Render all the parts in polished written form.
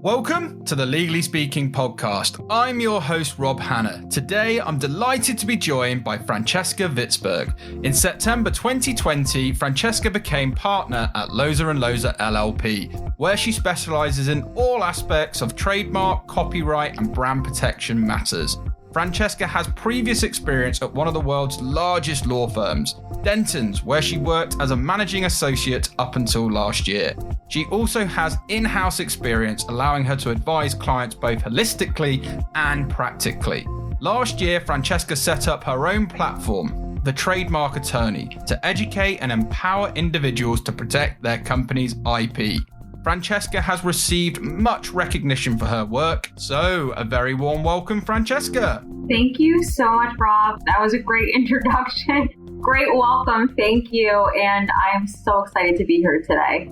Welcome to the Legally Speaking podcast. I'm your host, Rob Hanna. Today, I'm delighted to be joined by Francesca Witzburg. In September 2020, Francesca became partner at Loza & Loza LLP, where she specializes in all aspects of trademark, copyright, and brand protection matters. Francesca has previous experience at one of the world's largest law firms, Dentons, where she worked as a managing associate up until last year. She also has in-house experience, allowing her to advise clients both holistically and practically. Last year, Francesca set up her own platform, The Trademark Attorney, to educate and empower individuals to protect their company's IP. Francesca has received much recognition for her work, so a very warm welcome, Francesca. Thank you so much, Rob. That was a great introduction. Great welcome. Thank you. And I am so excited to be here today.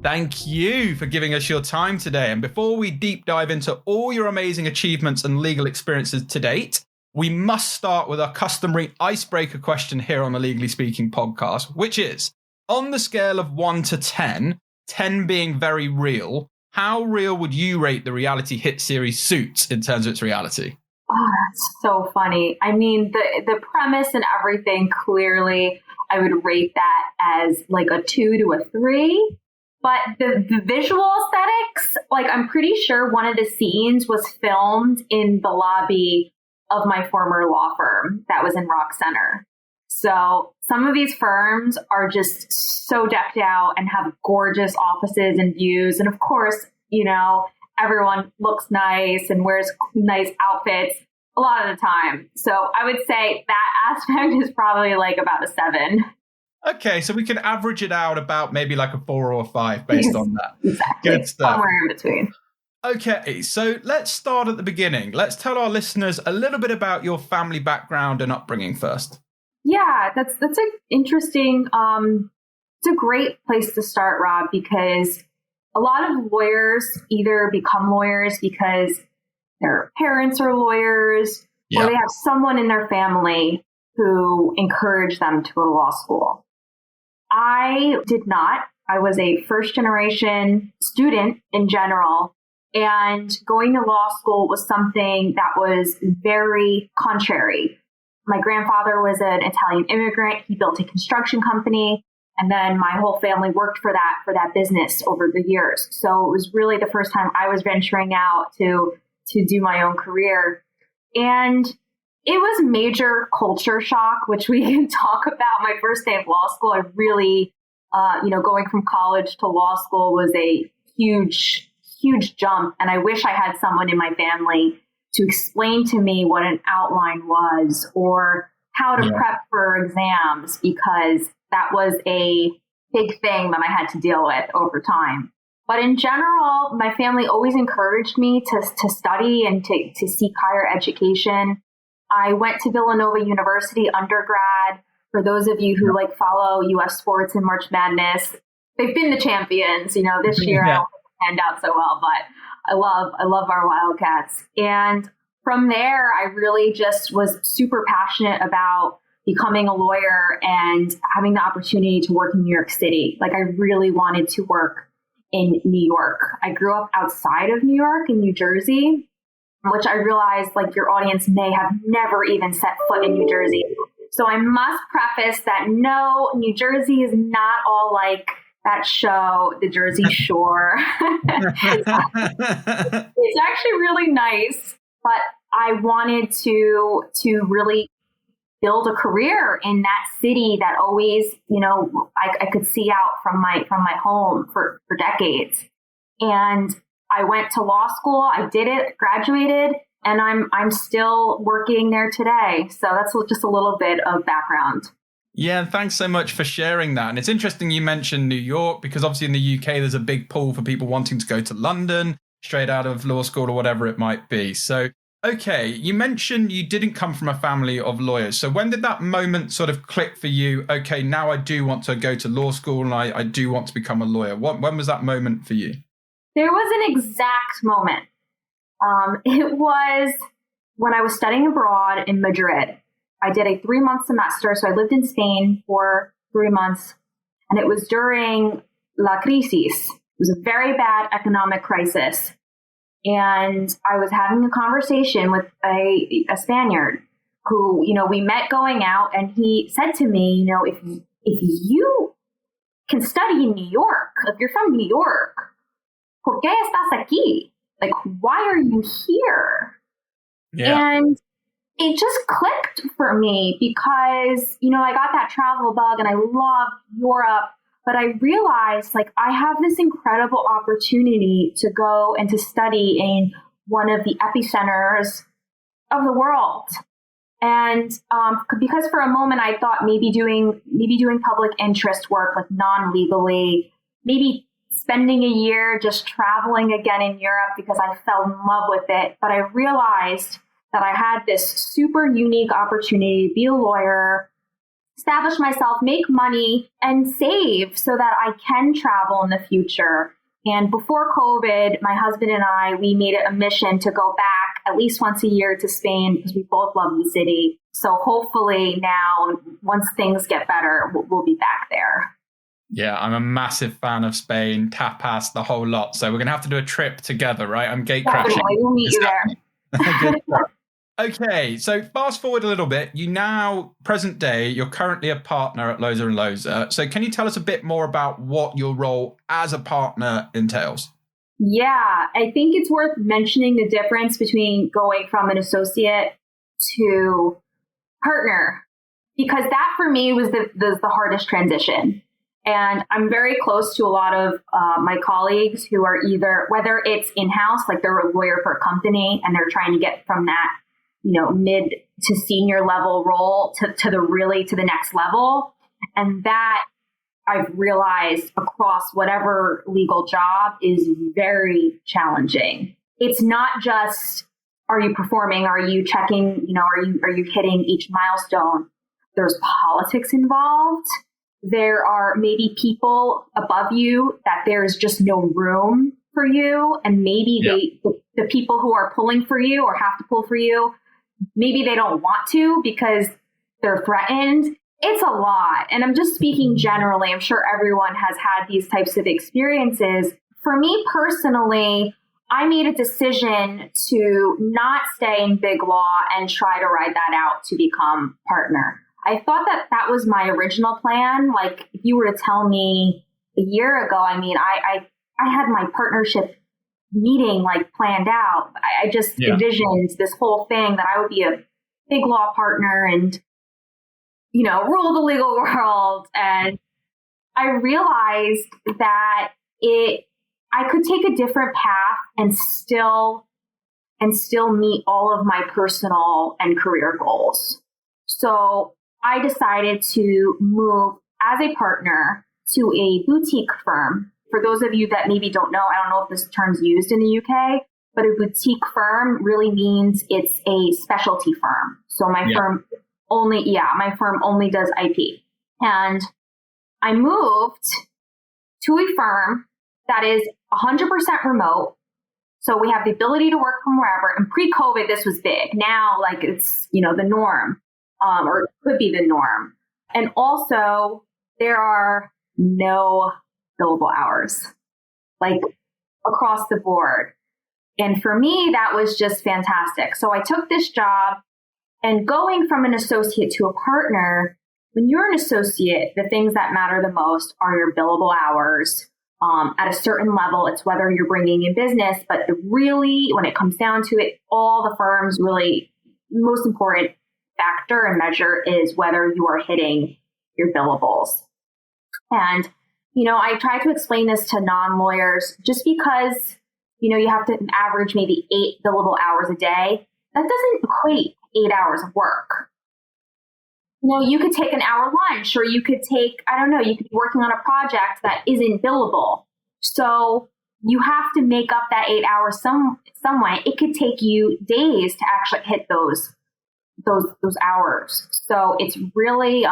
Thank you for giving us your time today. And before we deep dive into all your amazing achievements and legal experiences to date, we must start with our customary icebreaker question here on the Legally Speaking podcast, which is, on the scale of 1 to 10, 10 being very real, how real would you rate the reality hit series Suits in terms of its reality? Oh, that's so funny. I mean, the premise and everything, clearly, I would rate that as like a 2 to a 3. But the visual aesthetics, like I'm pretty sure one of the scenes was filmed in the lobby of my former law firm that was in Rock Center. So some of these firms are just so decked out and have gorgeous offices and views. And of course, you know, everyone looks nice and wears nice outfits a lot of the time. So I would say that aspect is probably like about a 7. Okay, so we can average it out about maybe like a 4 or a 5 based on that. Exactly. Good stuff. Somewhere in between. Okay, so let's start at the beginning. Let's tell our listeners a little bit about your family background and upbringing first. Yeah, that's an interesting, it's a great place to start, Rob, because a lot of lawyers either become lawyers because their parents are lawyers, or they have someone in their family who encouraged them to go to law school. I did not. I was a first generation student in general, and going to law school was something that was very contrary. My grandfather was an Italian immigrant. He built a construction company, and then my whole family worked for that business over the years. So it was really the first time I was venturing out to do my own career. And it was major culture shock, which we can talk about. My first day of law school, I really, going from college to law school was a huge, huge jump. And I wish I had someone in my family to explain to me what an outline was or how to prep for exams, because that was a big thing that I had to deal with over time. But in general, my family always encouraged me to study and to seek higher education. I went to Villanova University undergrad. For those of you who follow U.S. sports and March Madness, they've been the champions. You know, this year I don't hand out so well, but I love our Wildcats. And from there, I really just was super passionate about becoming a lawyer and having the opportunity to work in New York City. Like, I really wanted to work in New York. I grew up outside of New York in New Jersey, which I realized your audience may have never even set foot in New Jersey. So I must preface that no, New Jersey is not all like that show, The Jersey Shore. It's actually really nice, but I wanted to really build a career in that city that always, I could see out from my home for decades. And I went to law school. I did it, graduated, and I'm still working there today. So that's just a little bit of background. Yeah, thanks so much for sharing that. And it's interesting you mentioned New York, because obviously in the UK, there's a big pull for people wanting to go to London, straight out of law school or whatever it might be. So, okay, you mentioned you didn't come from a family of lawyers. So when did that moment sort of click for you? Okay, now I do want to go to law school and I do want to become a lawyer. When was that moment for you? There was an exact moment. It was when I was studying abroad in Madrid. I did a 3-month semester. So I lived in Spain for 3 months, and it was during La Crisis. It was a very bad economic crisis. And I was having a conversation with a Spaniard who, we met going out, and he said to me, if you can study in New York, if you're from New York, ¿por qué estás aquí? Like, why are you here? Yeah. And it just clicked for me because, I got that travel bug and I love Europe, but I realized like I have this incredible opportunity to go and to study in one of the epicenters of the world. And because for a moment I thought maybe doing public interest work, like non-legally, maybe spending a year just traveling again in Europe because I fell in love with it. But I realized that I had this super unique opportunity to be a lawyer, establish myself, make money, and save so that I can travel in the future. And before COVID, my husband and I, we made it a mission to go back at least once a year to Spain because we both love the city. So hopefully now, once things get better, we'll be back there. Yeah, I'm a massive fan of Spain, tapas, the whole lot. So we're going to have to do a trip together, right? I'm gate crashing. Definitely, we'll meet you there. Okay, so fast forward a little bit. You now, present day, you're currently a partner at Loza & Loza. So can you tell us a bit more about what your role as a partner entails? Yeah, I think it's worth mentioning the difference between going from an associate to partner, because that for me was the hardest transition. And I'm very close to a lot of my colleagues who are either, whether it's in-house, like they're a lawyer for a company and they're trying to get from that, mid to senior level role to the next level. And that I've realized across whatever legal job is very challenging. It's not just, are you performing? Are you checking? Are you hitting each milestone? There's politics involved. There are maybe people above you that there's just no room for you. And maybe the people who are pulling for you or have to pull for you, maybe they don't want to because they're threatened. It's a lot. And I'm just speaking generally. I'm sure everyone has had these types of experiences. For me personally, I made a decision to not stay in big law and try to ride that out to become partner. I thought that was my original plan. Like if you were to tell me a year ago, I had my partnership meeting like planned out. I just envisioned this whole thing that I would be a big law partner and, rule the legal world. And I realized that I could take a different path and still meet all of my personal and career goals. So I decided to move as a partner to a boutique firm. For those of you that maybe don't know, I don't know if this term's used in the UK, but a boutique firm really means it's a specialty firm. So my firm only does IP. And I moved to a firm that is 100% remote. So we have the ability to work from wherever. And pre-COVID, this was big. Now, like it's, the norm. Or it could be the norm. And also, there are no billable hours, like across the board. And for me, that was just fantastic. So I took this job, and going from an associate to a partner, when you're an associate, the things that matter the most are your billable hours. At a certain level, it's whether you're bringing in business, but really, when it comes down to it, all the firms really, most important factor and measure is whether you are hitting your billables. And, I try to explain this to non-lawyers just because, you have to average maybe 8 billable hours a day. That doesn't equate 8 hours of work. You could take an hour lunch, or you could take, you could be working on a project that isn't billable. So you have to make up that 8 hours some way. It could take you days to actually hit those hours. So it's really,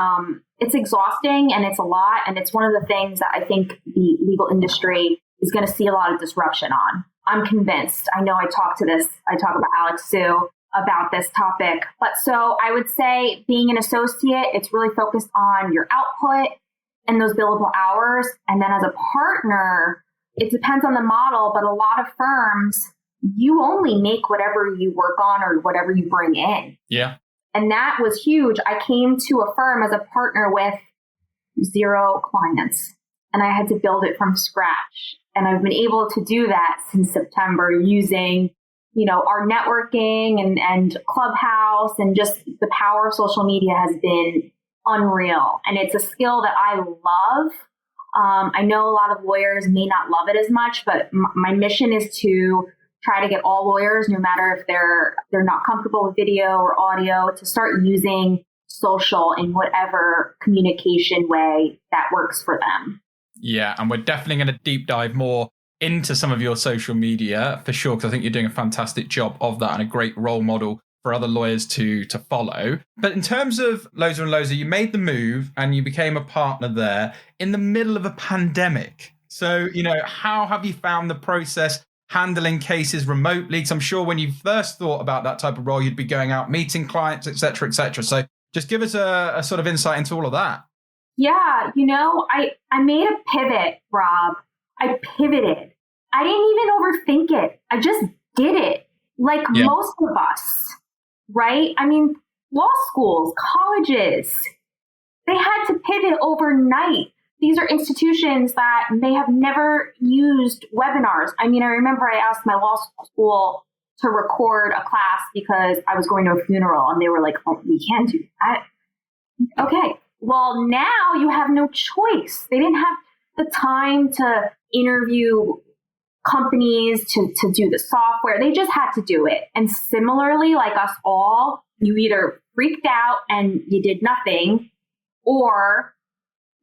it's exhausting and it's a lot. And it's one of the things that I think the legal industry is going to see a lot of disruption on. I'm convinced. I know I talk about Alex Sue about this topic. But so I would say being an associate, it's really focused on your output and those billable hours. And then as a partner, it depends on the model, but a lot of firms, you only make whatever you work on or whatever you bring in. Yeah. And that was huge. I came to a firm as a partner with 0 clients, and I had to build it from scratch. And I've been able to do that since September using, our networking and Clubhouse, and just the power of social media has been unreal. And it's a skill that I love. I know a lot of lawyers may not love it as much, but my mission is to try to get all lawyers, no matter if they're not comfortable with video or audio, to start using social in whatever communication way that works for them. Yeah, and we're definitely going to deep dive more into some of your social media for sure, because I think you're doing a fantastic job of that and a great role model for other lawyers to follow. But in terms of Loza and Loza, you made the move and you became a partner there in the middle of a pandemic. So, how have you found the process handling cases remotely? Because I'm sure when you first thought about that type of role, you'd be going out, meeting clients, et cetera, et cetera. So just give us a sort of insight into all of that. Yeah, I made a pivot, Rob. I pivoted. I didn't even overthink it. I just did it. Like most of us, right? I mean, law schools, colleges, they had to pivot overnight. These are institutions that may have never used webinars. I mean, I remember I asked my law school to record a class because I was going to a funeral, and they were like, "Oh, we can't do that." Okay. Well, now you have no choice. They didn't have the time to interview companies to do the software. They just had to do it. And similarly, like us all, you either freaked out and you did nothing, or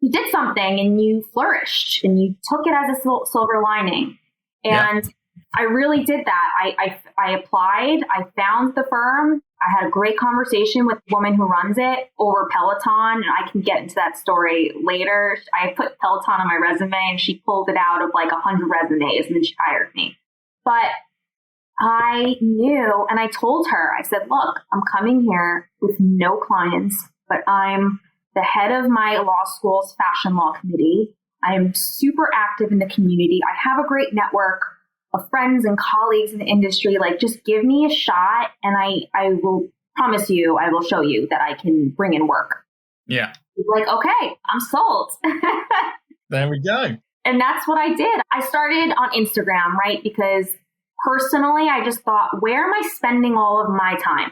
you did something and you flourished and you took it as a silver lining. And I really did that. I applied, I found the firm. I had a great conversation with the woman who runs it over Peloton, and I can get into that story later. I put Peloton on my resume, and she pulled it out of like 100 resumes, and then she hired me. But I knew, and I told her, I said, look, I'm coming here with no clients, but I'm the head of my law school's fashion law committee. I am super active in the community. I have a great network of friends and colleagues in the industry. Like, just give me a shot, and I will promise you, I will show you that I can bring in work. Yeah. Like, okay, I'm sold. There we go. And that's what I did. I started on Instagram, right? Because personally, I just thought, where am I spending all of my time?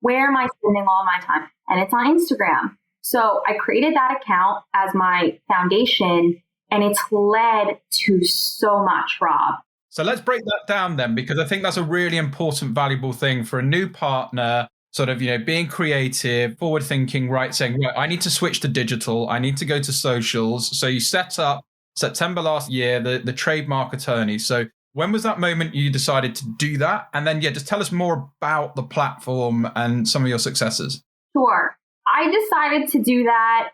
Where am I spending all of my time? And it's on Instagram. So I created that account as my foundation, and it's led to so much, Rob. So let's break that down then, because I think that's a really important, valuable thing for a new partner, sort of, being creative, forward thinking, right? Saying, right, I need to switch to digital. I need to go to socials. So you set up September last year, the trademark attorney. So when was that moment you decided to do that? And then, just tell us more about the platform and some of your successes. Sure. I decided to do that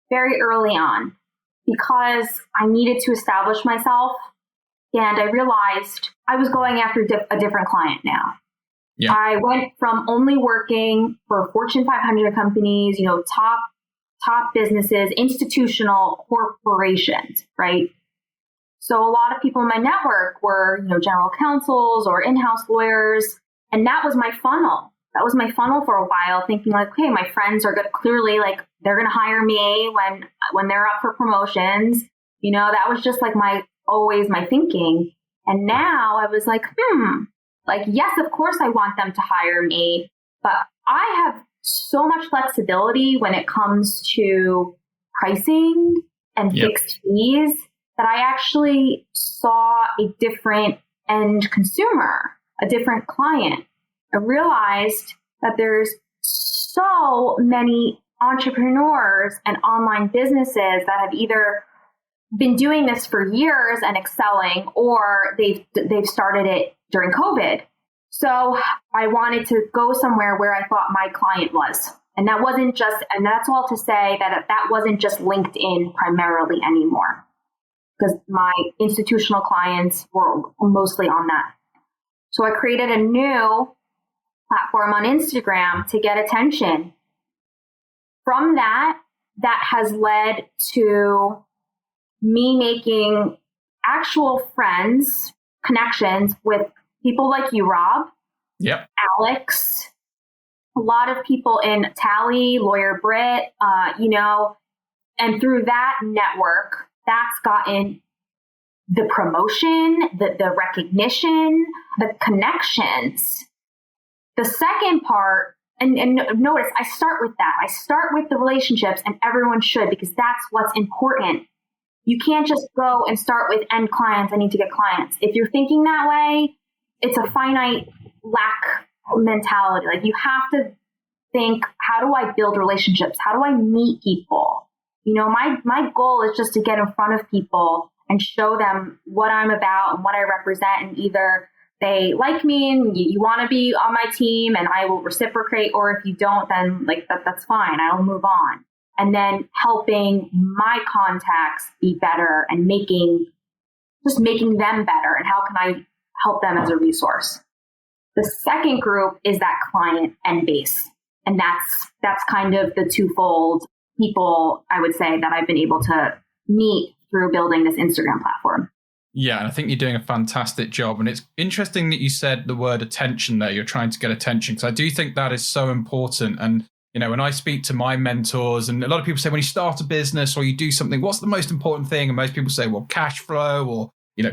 very early on because I needed to establish myself. And I realized I was going after a different client now. Yeah. I went from only working for Fortune 500 companies, top businesses, institutional corporations, right? So a lot of people in my network were, general counsels or in-house lawyers. And that was my funnel. That was my funnel for a while, thinking like, okay, my friends are clearly they're going to hire me when they're up for promotions. That was just always my thinking. And now I was like, yes, of course I want them to hire me, but I have so much flexibility when it comes to pricing and fixed fees that I actually saw a different end consumer, a different client. I realized that there's so many entrepreneurs and online businesses that have either been doing this for years and excelling, or they've started it during COVID. So I wanted to go somewhere where I thought my client was. And that wasn't just, and that's all to say that wasn't just LinkedIn primarily anymore, because my institutional clients were mostly on that. So I created a new platform on Instagram to get attention. From that has led to me making actual friends connections with people like you, Rob, Yep. Alex, a lot of people in Tally, Lawyer Britt, and through that network, that's gotten the promotion, the recognition, the connections. The second part, and notice, I start with that. I start with the relationships, and everyone should, because that's what's important. You can't just go and start with end clients. I need to get clients. If you're thinking that way, it's a finite lack mentality. Like, you have to think, how do I build relationships? How do I meet people? My goal is just to get in front of people and show them what I'm about and what I represent. And either they like me and you want to be on my team and I will reciprocate, or if you don't, then that's fine. I'll move on. And then helping my contacts be better and making them better. And how can I help them as a resource? The second group is that client end base. And that's kind of the twofold people, I would say, that I've been able to meet through building this Instagram platform. Yeah, and I think you're doing a fantastic job. And it's interesting that you said the word attention there. You're trying to get attention, because I do think that is so important. And, when I speak to my mentors, and a lot of people say, when you start a business or you do something, what's the most important thing? And most people say, well, cash flow or,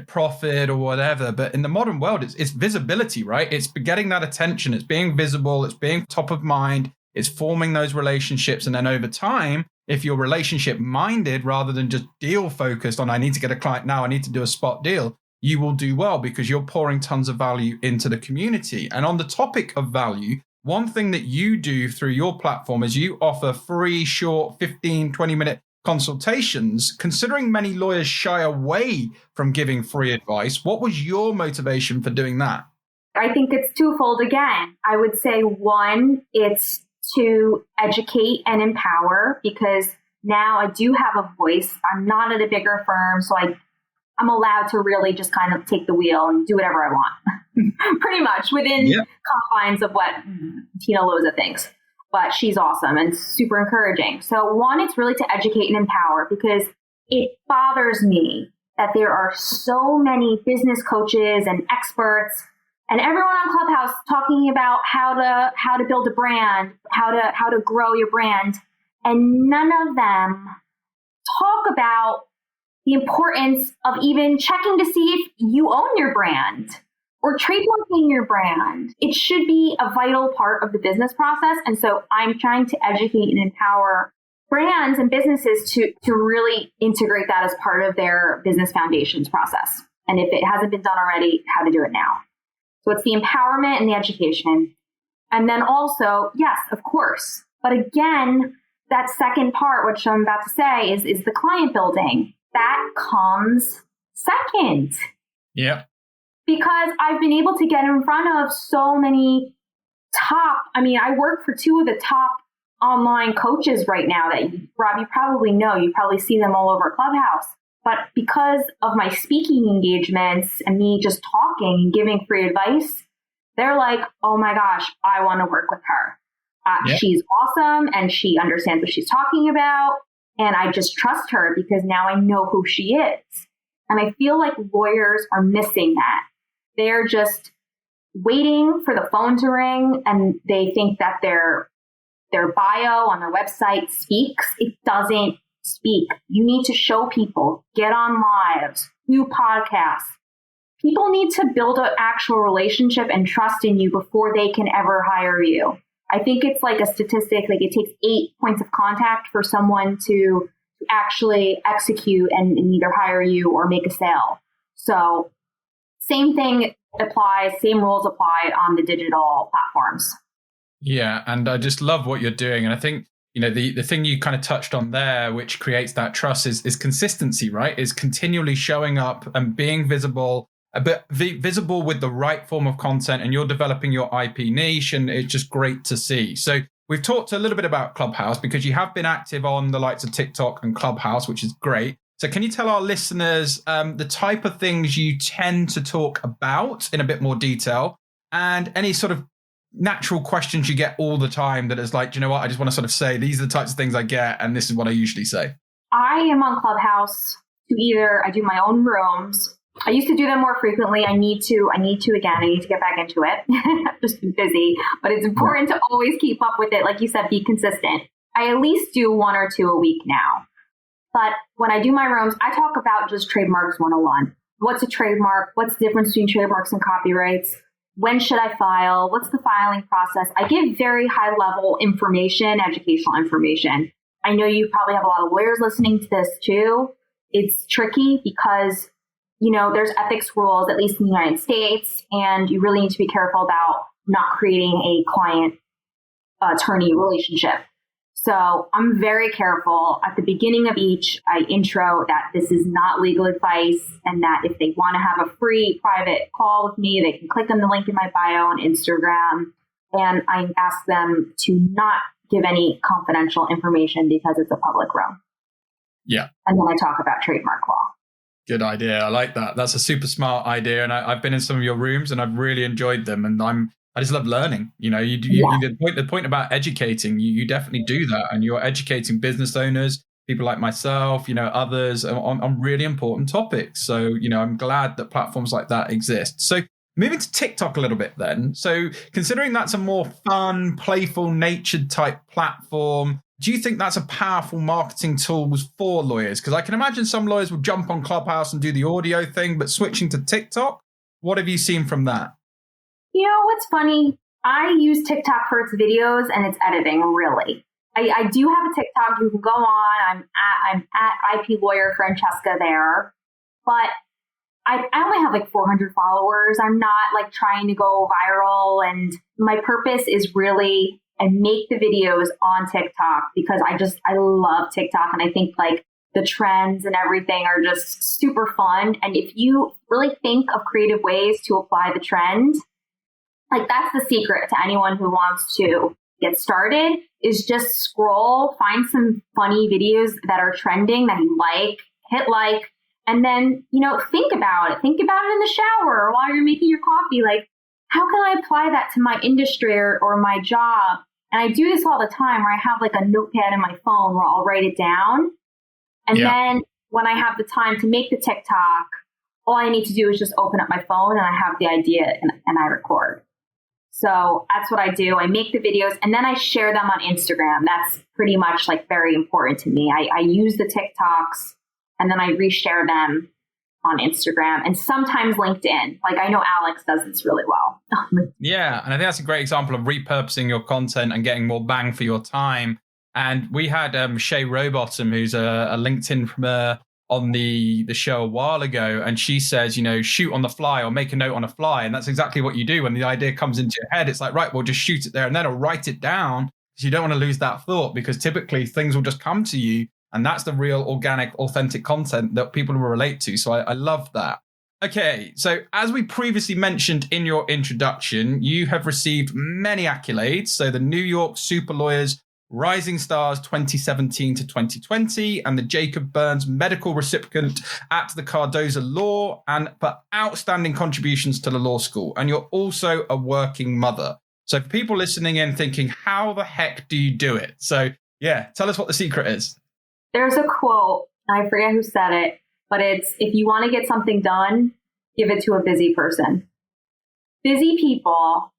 profit or whatever. But in the modern world, it's visibility, right? It's getting that attention. It's being visible. It's being top of mind. It's forming those relationships. And then over time, if you're relationship minded rather than just deal focused on, I need to get a client now, I need to do a spot deal, you will do well because you're pouring tons of value into the community. And on the topic of value, one thing that you do through your platform is you offer free, short, 15, 20-minute consultations. Considering many lawyers shy away from giving free advice, what was your motivation for doing that? I think it's twofold again. I would say, one, it's to educate and empower, because now I do have a voice. I'm not at a bigger firm, so I'm allowed to really just kind of take the wheel and do whatever I want, pretty much within confines of what Tina Loza thinks. But she's awesome and super encouraging. So one, it's really to educate and empower, because it bothers me that there are so many business coaches and experts and everyone on Clubhouse talking about how to build a brand, how to grow your brand. And none of them talk about the importance of even checking to see if you own your brand or trademarking your brand. It should be a vital part of the business process. And so I'm trying to educate and empower brands and businesses to really integrate that as part of their business foundations process. And if it hasn't been done already, how to do it now. So it's the empowerment and the education. And then also, yes, of course. But again, that second part, which I'm about to say, is the client building. That comes second. Yeah. Because I've been able to get in front of so many I work for two of the top online coaches right now that, Rob, you probably know. You probably see them all over Clubhouse. But because of my speaking engagements and me just talking and giving free advice, they're like, oh my gosh, I want to work with her. She's awesome and she understands what she's talking about. And I just trust her because now I know who she is. And I feel like lawyers are missing that. They're just waiting for the phone to ring and they think that their bio on their website speaks. It doesn't speak. You need to show people, get on lives, do podcasts. People need to build an actual relationship and trust in you before they can ever hire you. I think it's like a statistic, like it takes 8 points of contact for someone to actually execute and either hire you or make a sale. So same thing applies, same rules apply on the digital platforms. Yeah, and I just love what you're doing. And I think, the thing you kind of touched on there, which creates that trust is consistency, right? Is continually showing up and being visible, but visible with the right form of content, and you're developing your IP niche, and it's just great to see. So we've talked a little bit about Clubhouse because you have been active on the likes of TikTok and Clubhouse, which is great. So can you tell our listeners the type of things you tend to talk about in a bit more detail, and any sort of natural questions you get all the time that is like, you know what, I just want to sort of say, these are the types of things I get, and this is what I usually say? I am on Clubhouse to either I do my own rooms I used to do them more frequently. I need to again. I need to get back into it. I've just been busy, but it's important to always keep up with it. Like you said, be consistent. I at least do 1 or 2 a week now. But when I do my rooms, I talk about just trademarks 101. What's a trademark? What's the difference between trademarks and copyrights? When should I file? What's the filing process? I give very high level information, educational information. I know you probably have a lot of lawyers listening to this too. It's tricky because, there's ethics rules, at least in the United States, and you really need to be careful about not creating a client-attorney relationship. So I'm very careful. At the beginning of each, I intro that this is not legal advice and that if they want to have a free private call with me, they can click on the link in my bio on Instagram. And I ask them to not give any confidential information because it's a public room. Yeah. And then I talk about trademark law. Good idea. I like that. That's a super smart idea. And I've been in some of your rooms and I've really enjoyed them. And I just love learning. The point about educating, you definitely do that. And you're educating business owners, people like myself, others on really important topics. So, I'm glad that platforms like that exist. So moving to TikTok a little bit then. So considering that's a more fun, playful, natured type platform, do you think that's a powerful marketing tool for lawyers? Because I can imagine some lawyers will jump on Clubhouse and do the audio thing, but switching to TikTok, what have you seen from that? What's funny? I use TikTok for its videos and its editing, really. I do have a TikTok. You can go on. I'm at IP Lawyer Francesca there. But I only have like 400 followers. I'm not like trying to go viral. And my purpose is really, I make the videos on TikTok because I love TikTok. And I think like the trends and everything are just super fun. And if you really think of creative ways to apply the trend, like that's the secret to anyone who wants to get started is just scroll, find some funny videos that are trending that you like, hit like, and then, think about it. Think about it in the shower while you're making your coffee. Like, how can I apply that to my industry or my job? And I do this all the time where I have like a notepad in my phone where I'll write it down. And then when I have the time to make the TikTok, all I need to do is just open up my phone and I have the idea and I record. So that's what I do. I make the videos and then I share them on Instagram. That's pretty much like very important to me. I use the TikToks and then I reshare them on Instagram and sometimes LinkedIn. Like I know Alex does this really well. Yeah. And I think that's a great example of repurposing your content and getting more bang for your time. And we had Shay Rowbottom, who's a LinkedIn on the show a while ago. And she says, shoot on the fly or make a note on a fly. And that's exactly what you do. When the idea comes into your head, it's like, right, well, just shoot it there and then or write it down because you don't want to lose that thought because typically things will just come to you. And that's the real organic, authentic content that people will relate to. So I love that. Okay, so as we previously mentioned in your introduction, you have received many accolades. So the New York Super Lawyers Rising Stars 2017 to 2020 and the Jacob Burns Medical Recipient at the Cardozo Law and for outstanding contributions to the law school. And you're also a working mother. So for people listening in thinking, how the heck do you do it? So yeah, tell us what the secret is. There's a quote, I forget who said it, but it's, if you want to get something done, give it to a busy person. Busy people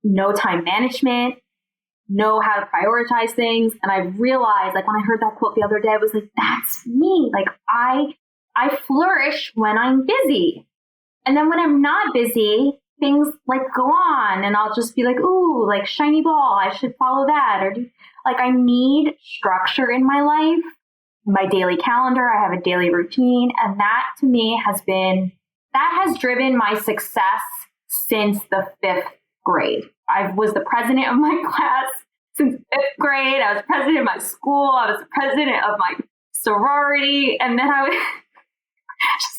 know time management, know how to prioritize things. And I realized, like when I heard that quote the other day, I was like, that's me. Like I flourish when I'm busy. And then when I'm not busy, things like go on and I'll just be like, ooh, like shiny ball, I should follow that. Or like I need structure in my life, my daily calendar. I have a daily routine. And that to me has driven my success since the 5th grade. I was the president of my class since 5th grade. I was president of my school. I was the president of my sorority. And then I was,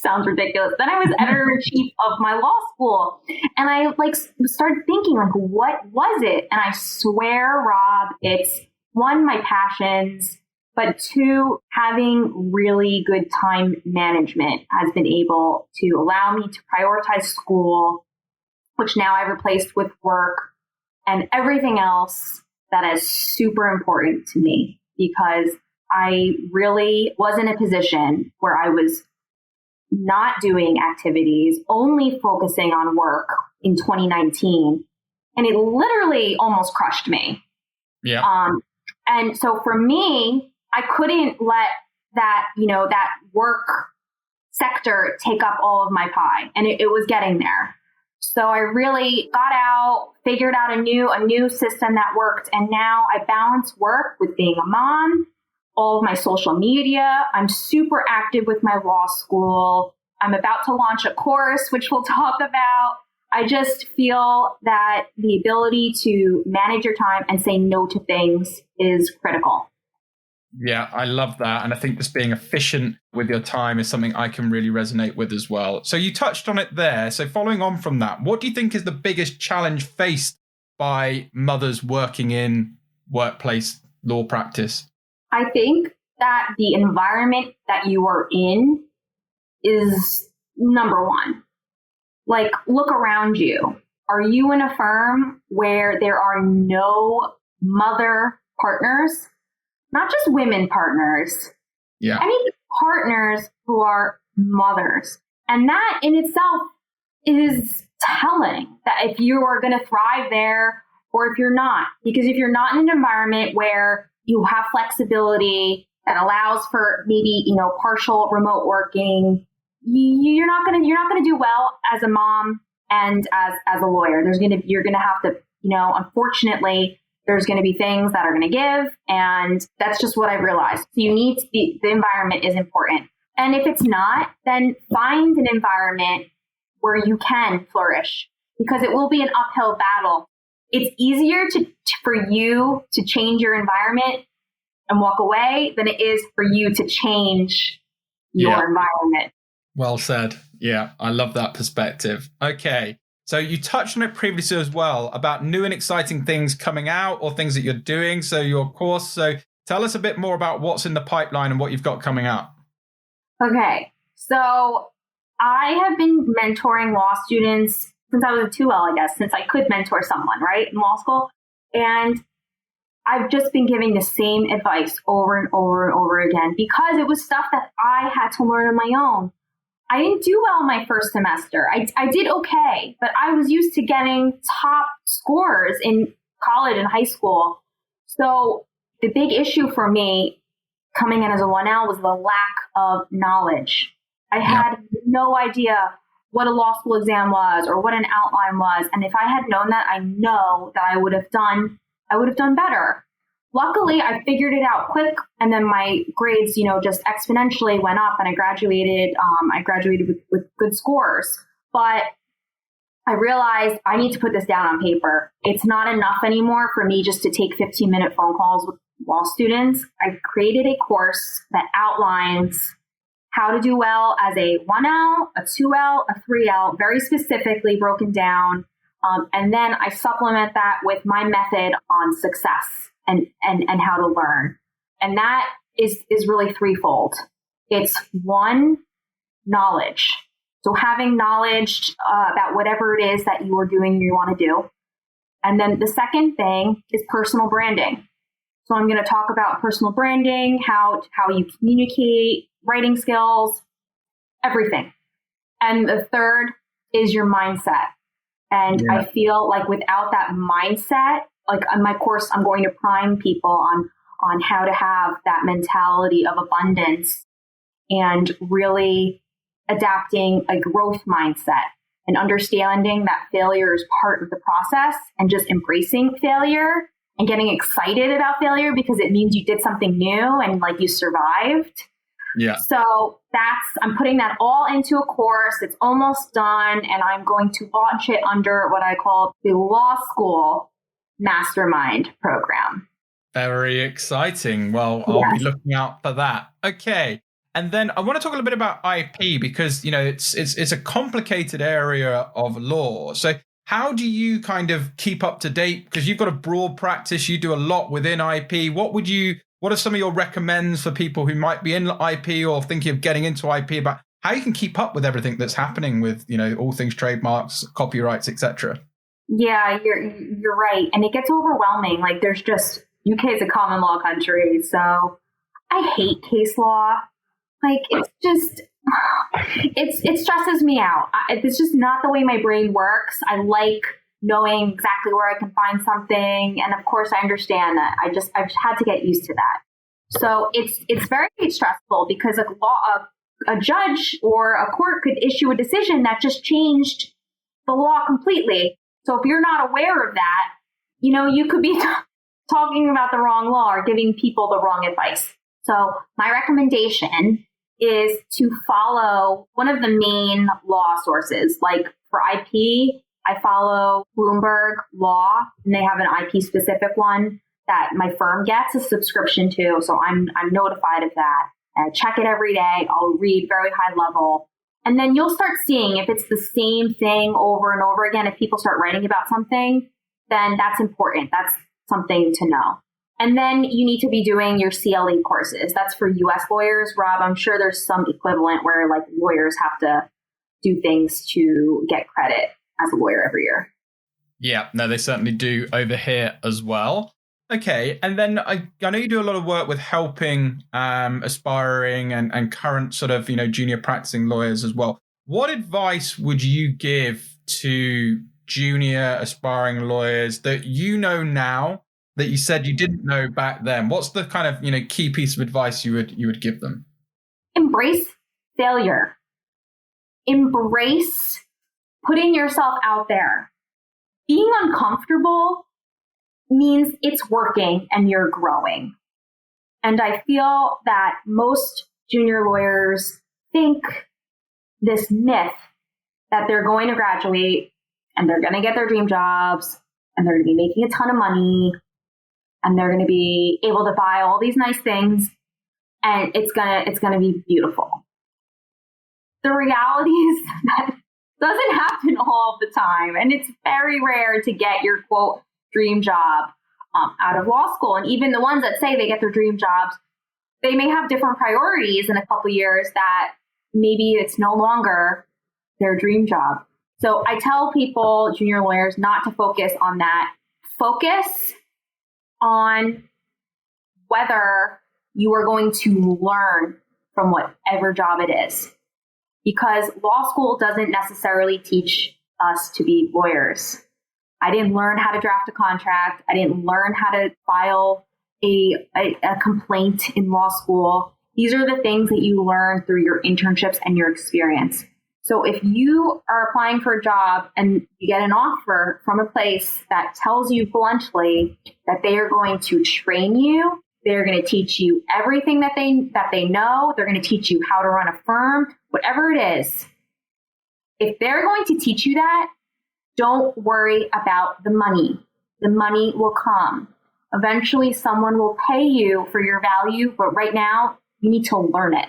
sounds ridiculous. Then I was editor-in-chief of my law school. And I started thinking what was it? And I swear, Rob, it's one, my passions, but two, having really good time management has been able to allow me to prioritize school, which now I've replaced with work and everything else that is super important to me because I really was in a position where I was not doing activities, only focusing on work in 2019. And it literally almost crushed me. Yeah. And so for me, I couldn't let that, that work sector take up all of my pie. And it was getting there. So I really got out, figured out a new system that worked. And now I balance work with being a mom, all of my social media. I'm super active with my law school. I'm about to launch a course, which we'll talk about. I just feel that the ability to manage your time and say no to things is critical. Yeah, I love that. And I think just being efficient with your time is something I can really resonate with as well. So you touched on it there. So following on from that, what do you think is the biggest challenge faced by mothers working in workplace law practice? I think that the environment that you are in is number one. Like, look around you. Are you in a firm where there are no mother partners? Not just women partners. Yeah. I mean, partners who are mothers. And that in itself is telling that if you are going to thrive there or if you're not. Because if you're not in an environment where you have flexibility that allows for maybe, partial remote working, you're not going to do well as a mom and as a lawyer. You're going to have to, unfortunately, there's going to be things that are going to give. And that's just what I've realized. So you need the environment is important. And if it's not, then find an environment where you can flourish, because it will be an uphill battle. It's easier for you to change your environment and walk away than it is for you to change your environment. Well said. Yeah, I love that perspective. Okay. So you touched on it previously as well about new and exciting things coming out or things that you're doing. So your course. So tell us a bit more about what's in the pipeline and what you've got coming out. Okay. So I have been mentoring law students since I was a 2L, I guess, since I could mentor someone, right, in law school. And I've just been giving the same advice over and over and over again because it was stuff that I had to learn on my own. I didn't do well my first semester. I did okay, but I was used to getting top scores in college and high school. So the big issue for me coming in as a 1L was the lack of knowledge. I had no idea what a law school exam was or what an outline was. And if I had known that, I know that I would have done better. Luckily, I figured it out quick, and then my grades, just exponentially went up, and I graduated. With good scores. But I realized I need to put this down on paper. It's not enough anymore for me just to take 15-minute phone calls with law students. I created a course that outlines how to do well as a 1L, a 2L, a 3L, very specifically broken down. And then I supplement that with my method on success and how to learn. And that is really threefold. It's one, knowledge. So having knowledge about whatever it is that you are doing or you want to do. And then the second thing is personal branding. So I'm going to talk about personal branding, how you communicate, writing skills, everything. And the third is your mindset. And I feel like without that mindset, like on my course, I'm going to prime people on how to have that mentality of abundance and really adapting a growth mindset and understanding that failure is part of the process and just embracing failure and getting excited about failure because it means you did something new and like you survived. Yeah. So I'm putting that all into a course. It's almost done. And I'm going to launch it under what I call the Law School Mastermind Program. Very exciting. Well, I'll be looking out for that. Okay. And then I want to talk a little bit about IP because, it's a complicated area of law. So how do you kind of keep up to date? Because you've got a broad practice. You do a lot within IP. What are some of your recommends for people who might be in IP or thinking of getting into IP about how you can keep up with everything that's happening with, all things trademarks, copyrights, etc.? Yeah, you're right. And it gets overwhelming. Like there's just, UK is a common law country. So I hate case law. Like it's just, It stresses me out. It's just not the way my brain works. I like knowing exactly where I can find something. And of course, I understand that. I've had to get used to that. So it's very stressful because a judge or a court could issue a decision that just changed the law completely. So if you're not aware of that, you could be talking about the wrong law or giving people the wrong advice. So my recommendation is to follow one of the main law sources. Like for IP, I follow Bloomberg Law, and they have an IP specific one that my firm gets a subscription to. So I'm notified of that. I check it every day. I'll read very high level. And then you'll start seeing if it's the same thing over and over again. If people start writing about something, then that's important. That's something to know. And then you need to be doing your CLE courses. That's for US lawyers. Rob, I'm sure there's some equivalent where like lawyers have to do things to get credit as a lawyer every year. Yeah, no, they certainly do over here as well. Okay, and then I know you do a lot of work with helping aspiring and current sort of, junior practicing lawyers as well. What advice would you give to junior aspiring lawyers that you know now that you said you didn't know back then? What's the kind of, key piece of advice you would give them? Embrace failure. Embrace putting yourself out there. Being uncomfortable means it's working and you're growing. And I feel that most junior lawyers think this myth that they're going to graduate and they're going to get their dream jobs and they're going to be making a ton of money and they're going to be able to buy all these nice things and it's going to be beautiful. The reality is that doesn't happen all the time. And it's very rare to get your quote dream job out of law school. And even the ones that say they get their dream jobs, they may have different priorities in a couple of years that maybe it's no longer their dream job. So I tell people, junior lawyers, not to focus on that. Focus on whether you are going to learn from whatever job it is. Because law school doesn't necessarily teach us to be lawyers. I didn't learn how to draft a contract. I didn't learn how to file a complaint in law school. These are the things that you learn through your internships and your experience. So if you are applying for a job and you get an offer from a place that tells you bluntly that they are going to train you, they're going to teach you everything that they know, they're going to teach you how to run a firm, whatever it is. If they're going to teach you that, don't worry about the money. The money will come. Eventually, someone will pay you for your value, but right now, you need to learn it.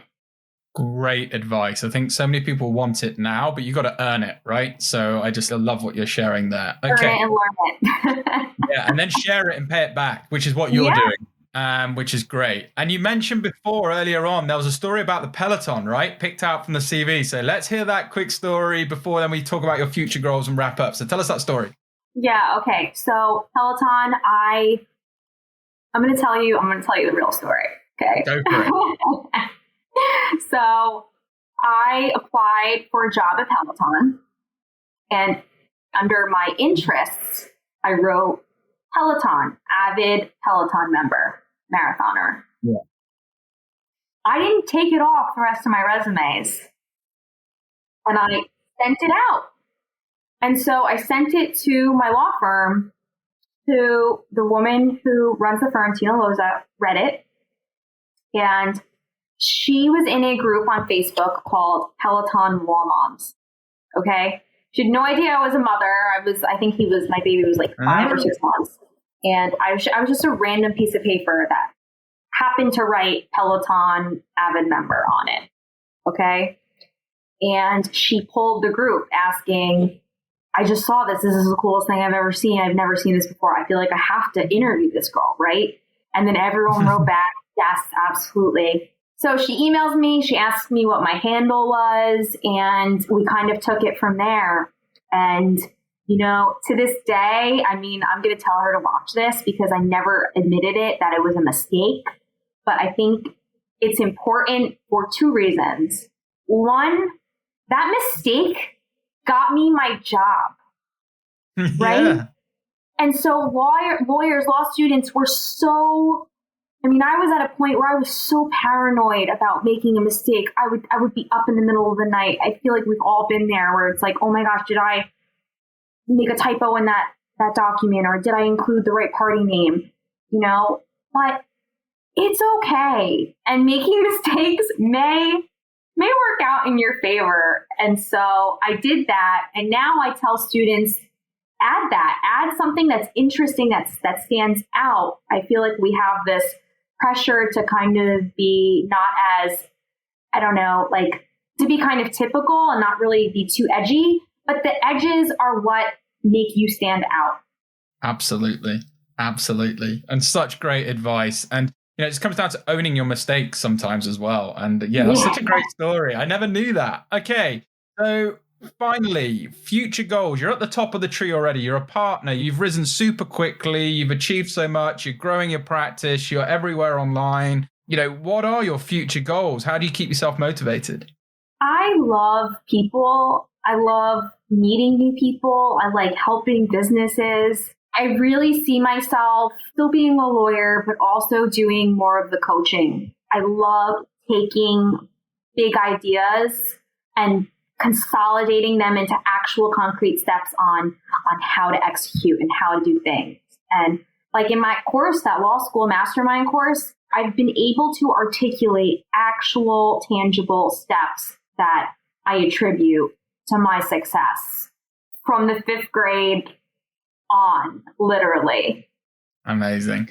Great advice. I think so many people want it now, but you got to earn it, right? So I love what you're sharing there. Okay. Earn it and learn it. Yeah, and then share it and pay it back, which is what you're doing, which is great. And you mentioned before, earlier on, there was a story about the Peloton, right? Picked out from the CV. So let's hear that quick story before then we talk about your future goals and wrap up. So tell us that story. Yeah, okay. So Peloton, I'm going to tell you the real story. Okay. Go for it. So I applied for a job at Peloton, and under my interests, I wrote Peloton, avid Peloton member, marathoner. Yeah. I didn't take it off the rest of my resumes, and I sent it out. And so I sent it to my law firm, to the woman who runs the firm, Tina Loza, read it, and she was in a group on Facebook called Peloton Law Moms. Okay. She had no idea I was a mother. My baby was like 5 or 6 months. And I was just a random piece of paper that happened to write Peloton avid member on it. Okay. And she pulled the group asking, I just saw this. This is the coolest thing I've ever seen. I've never seen this before. I feel like I have to interview this girl. Right. And then everyone wrote back, yes, absolutely. So she emails me, she asks me what my handle was, and we kind of took it from there. And, to this day, I'm going to tell her to watch this because I never admitted it, that it was a mistake. But I think it's important for 2 reasons. that mistake got me my job, right? Yeah. And so lawyers, law students were I was at a point where I was so paranoid about making a mistake. I would be up in the middle of the night. I feel like we've all been there where it's like, oh my gosh, did I make a typo in that document, or did I include the right party name? But it's okay. And making mistakes may work out in your favor. And so I did that. And now I tell students, add something that's interesting, that stands out. I feel like we have this pressure to kind of be not as, to be kind of typical and not really be too edgy, but the edges are what make you stand out. Absolutely. And such great advice. And it just comes down to owning your mistakes sometimes as well. And that's such a great story. I never knew that. Okay. So finally, future goals. You're at the top of the tree already. You're a partner. You've risen super quickly. You've achieved so much. You're growing your practice. You're everywhere online. What are your future goals? How do you keep yourself motivated? I love people. I love meeting new people. I like helping businesses. I really see myself still being a lawyer, but also doing more of the coaching. I love taking big ideas and consolidating them into actual concrete steps on how to execute and how to do things. And like in my course, that law school mastermind course, I've been able to articulate actual tangible steps that I attribute to my success from the 5th grade on, literally. Amazing.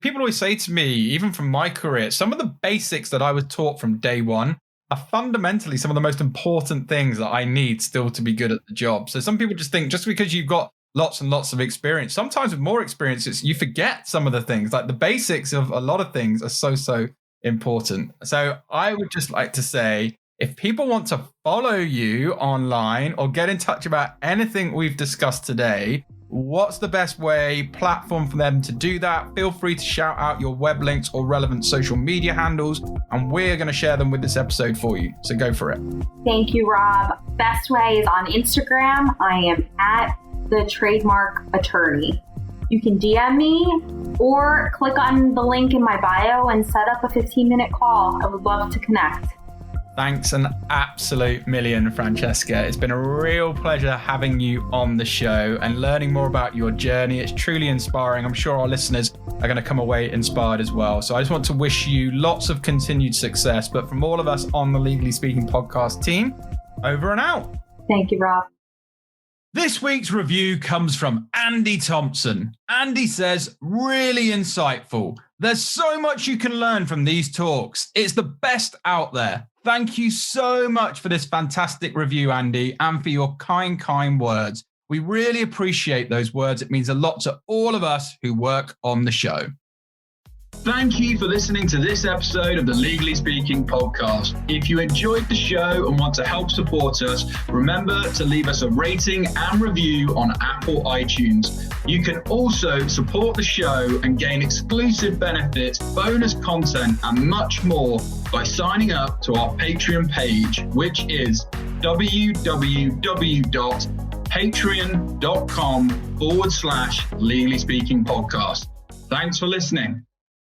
People always say to me, even from my career, some of the basics that I was taught from day one are fundamentally some of the most important things that I need still to be good at the job. So some people just think just because you've got lots and lots of experience, sometimes with more experiences, you forget some of the things. Like the basics of a lot of things are so important. So I would just like to say, if people want to follow you online or get in touch about anything we've discussed today, what's the best platform for them to do that? Feel free to shout out your web links or relevant social media handles, and we're going to share them with this episode for you. So go for it. Thank you, Rob. Best way is on Instagram. I am at the Trademark Attorney. You can DM me or click on the link in my bio and set up a 15-minute call. I would love to connect. Thanks an absolute million, Francesca. It's been a real pleasure having you on the show and learning more about your journey. It's truly inspiring. I'm sure our listeners are going to come away inspired as well. So I just want to wish you lots of continued success. But from all of us on the Legally Speaking podcast team, over and out. Thank you, Rob. This week's review comes from Andy Thompson. Andy says, really insightful. There's so much you can learn from these talks. It's the best out there. Thank you so much for this fantastic review, Andy, and for your kind words. We really appreciate those words. It means a lot to all of us who work on the show. Thank you for listening to this episode of the Legally Speaking podcast. If you enjoyed the show and want to help support us, remember to leave us a rating and review on Apple iTunes. You can also support the show and gain exclusive benefits, bonus content, and much more by signing up to our Patreon page, which is www.patreon.com/Legally Speaking podcast. Thanks for listening.